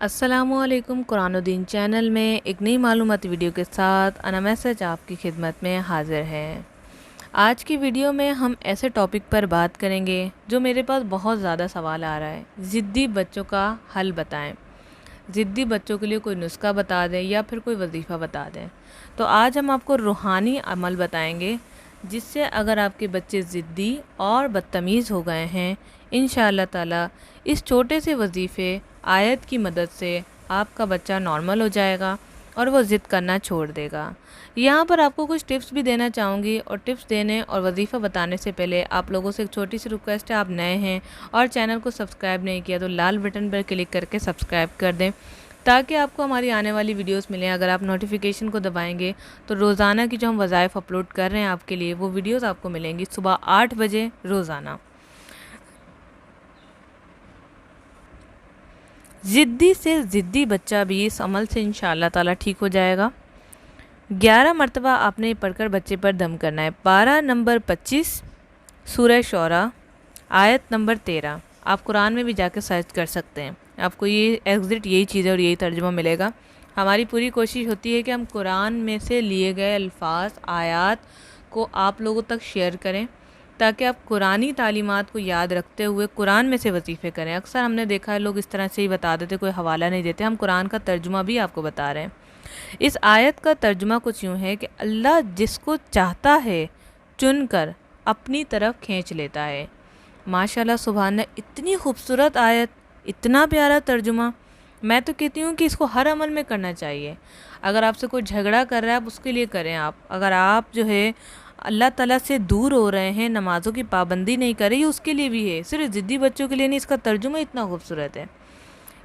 अस्सलामुअलैकुम। कुरान और दीन चैनल में एक नई मालूमाती वीडियो के साथ अना मैसेज आपकी खिदमत में हाज़िर है। आज की वीडियो में हम ऐसे टॉपिक पर बात करेंगे जो मेरे पास बहुत ज़्यादा सवाल आ रहा है। ज़िद्दी बच्चों का हल बताएं। ज़िद्दी बच्चों के लिए कोई नुस्खा बता दें या फिर कोई वजीफ़ा बता दें। तो आज हम आपको रूहानी अमल बताएंगे जिससे अगर आपके बच्चे ज़िद्दी और बदतमीज़ हो गए हैं, इंशाअल्लाह ताला इस छोटे से वजीफ़े आयत की मदद से आपका बच्चा नॉर्मल हो जाएगा और वो ज़िद करना छोड़ देगा। यहाँ पर आपको कुछ टिप्स भी देना चाहूँगी और टिप्स देने और वजीफ़ा बताने से पहले आप लोगों से एक छोटी सी रिक्वेस्ट है, आप नए हैं और चैनल को सब्सक्राइब नहीं किया तो लाल बटन पर क्लिक करके सब्सक्राइब कर दें ताकि आपको हमारी आने वाली वीडियोस मिलें। अगर आप नोटिफिकेशन को दबाएंगे तो रोज़ाना की जो हम वज़ाइफ अपलोड कर रहे हैं आपके लिए वो वीडियोस आपको मिलेंगी सुबह 8 बजे रोज़ाना। ज़िद्दी से ज़िद्दी बच्चा भी इस अमल से इंशाअल्लाह ताला ठीक हो जाएगा। 11 मरतबा आपने पढ़कर बच्चे पर दम करना है। 12 नंबर 25 सूरह शोरा आयत नंबर 13। आप कुरान में भी जाकर सर्च कर सकते हैं, आपको ये एग्ज़ैक्ट यही चीज़ और यही तर्जुमा मिलेगा। हमारी पूरी कोशिश होती है कि हम कुरान में से लिए गए अल्फाज आयात को आप लोगों तक शेयर करें ताकि आप कुरानी तालीमात को याद रखते हुए कुरान में से वजीफ़े करें। अक्सर हमने देखा है लोग इस तरह से ही बता देते, कोई हवाला नहीं देते। हम कुरान का तर्जुमा भी आपको बता रहे हैं। इस आयत का तर्जुमा कुछ यूँ है कि अल्लाह जिसको चाहता है चुनकर अपनी तरफ खींच लेता है। माशाल्लाह सुभान, इतनी खूबसूरत आयत, इतना प्यारा तर्जुमा। मैं तो कहती हूँ कि इसको हर अमल में करना चाहिए। अगर आपसे कोई झगड़ा कर रहा है आप उसके लिए करें। आप अगर आप जो है अल्लाह ताला से दूर हो रहे हैं, नमाज़ों की पाबंदी नहीं कर रही, उसके लिए भी है, सिर्फ ज़िद्दी बच्चों के लिए नहीं। इसका तर्जुमा इतना खूबसूरत है।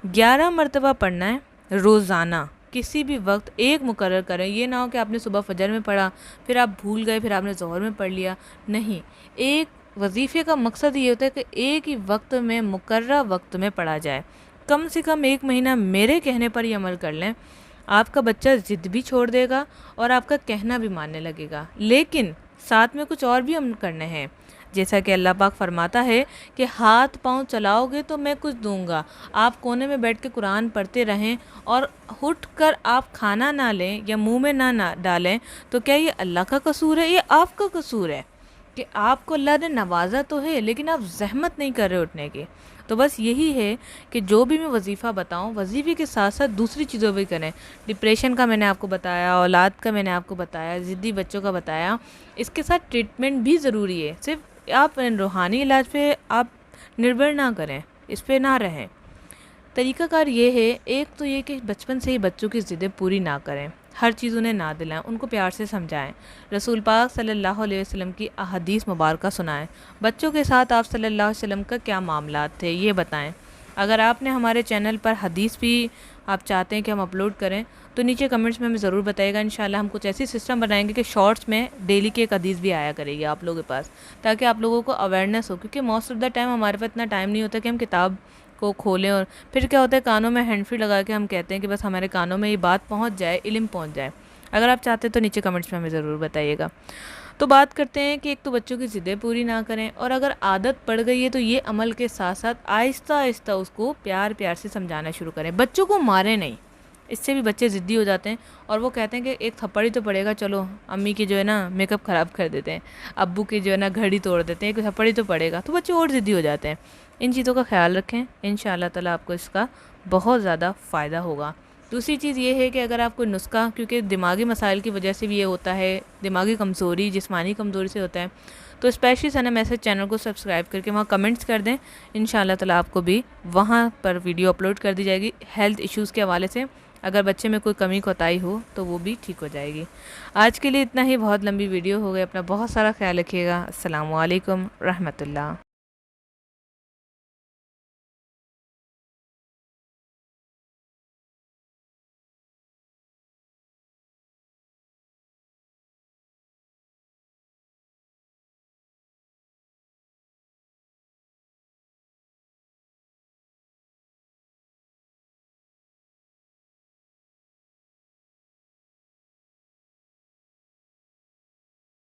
11 मरतबा पढ़ना है रोज़ाना, किसी भी वक्त एक मुकर्रर करें। ये ना हो कि आपने सुबह फजर में पढ़ा फिर आप भूल गए फिर आपने ज़ोहर में पढ़ लिया। नहीं, एक वजीफ़े का मकसद ये होता है कि एक ही वक्त में मुकर्रर वक्त में पढ़ा जाए। कम से कम 1 महीना मेरे कहने पर ही अमल कर लें, आपका बच्चा ज़िद भी छोड़ देगा और आपका कहना भी मानने लगेगा। लेकिन साथ में कुछ और भी हम करने हैं। जैसा कि अल्लाह पाक फरमाता है कि हाथ पांव चलाओगे तो मैं कुछ दूंगा। आप कोने में बैठ के कुरान पढ़ते रहें और उठ कर आप खाना ना लें या मुंह में ना डालें तो क्या ये अल्लाह का कसूर है? ये आपका कसूर है कि आपको अल्लाह ने नवाजा तो है लेकिन आप जहमत नहीं कर रहे उठने की। तो बस यही है कि जो भी मैं वजीफ़ा बताऊं, वजीफ़े के साथ साथ दूसरी चीज़ों भी करें। डिप्रेशन का मैंने आपको बताया, औलाद का मैंने आपको बताया, ज़िद्दी बच्चों का बताया। इसके साथ ट्रीटमेंट भी ज़रूरी है। सिर्फ आप रूहानी इलाज पे आप निर्भर ना करें, इस पे ना रहें। तरीक़ाकार ये है, एक तो ये कि बचपन से ही बच्चों की ज़िद्दें पूरी ना करें, हर चीज़ उन्हें ना दिलाएं, उनको प्यार से समझाएं। रसूल पाक सल्लल्लाहु अलैहि वसल्लम की अहदीस मुबारका सुनाएं। बच्चों के साथ आप सल्लल्लाहु अलैहि वसल्लम का क्या मामलात थे ये बताएं। अगर आपने हमारे चैनल पर हदीस भी आप चाहते हैं कि हम अपलोड करें तो नीचे कमेंट्स में हमें ज़रूर बताइएगा। इंशाल्लाह हम कुछ ऐसी सिस्टम बनाएंगे कि शॉर्ट्स में डेली की एक हदीस भी आया करेगी आप लोगों के पास, ताकि आप लोगों को अवेयरनेस हो। क्योंकि मोस्ट ऑफ द टाइम हमारे पास इतना टाइम नहीं होता कि हम किताब को खोलें और फिर क्या होता है कानों में हैंड फ्री लगा के हम कहते हैं कि बस हमारे कानों में ये बात पहुंच जाए, इल्म पहुंच जाए। अगर आप चाहते हैं तो नीचे कमेंट्स में हमें ज़रूर बताइएगा। तो बात करते हैं कि एक तो बच्चों की ज़िद्दें पूरी ना करें और अगर आदत पड़ गई है तो ये अमल के साथ साथ आहिस्ता आहिस्ता उसको प्यार प्यार से समझाना शुरू करें। बच्चों को मारें नहीं, इससे भी बच्चे ज़िद्दी हो जाते हैं और वो कहते हैं कि एक थप्पड़ ही तो पड़ेगा, चलो अम्मी की जो है ना मेकअप ख़राब कर देते हैं, अब्बू की जो है ना घड़ी तोड़ देते हैं, एक थप्पड़ ही तो पड़ेगा, तो बच्चे और ज़िद्दी हो जाते हैं। इन चीज़ों का ख्याल रखें, इंशाअल्लाह ताला आपको इसका बहुत ज़्यादा फ़ायदा होगा। दूसरी चीज़ ये है कि अगर आप कोई नुस्खा, क्योंकि दिमागी मसाइल की वजह से भी ये होता है, दिमागी कमज़ोरी जिस्मानी कमज़ोरी से होता है, तो स्पेशली सना मैसेज चैनल को सब्सक्राइब करके वहाँ कमेंट्स कर दें। इंशाअल्लाह ताला आपको भी वहाँ पर वीडियो अपलोड कर दी जाएगी हेल्थ इश्यूज़ के हवाले से। अगर बच्चे में कोई कमी कोताही हो तो वो भी ठीक हो जाएगी। आज के लिए इतना ही, बहुत लंबी वीडियो हो गई। अपना बहुत सारा ख्याल रखिएगा। अस्सलामु अलैकुम रहमतुल्लाह।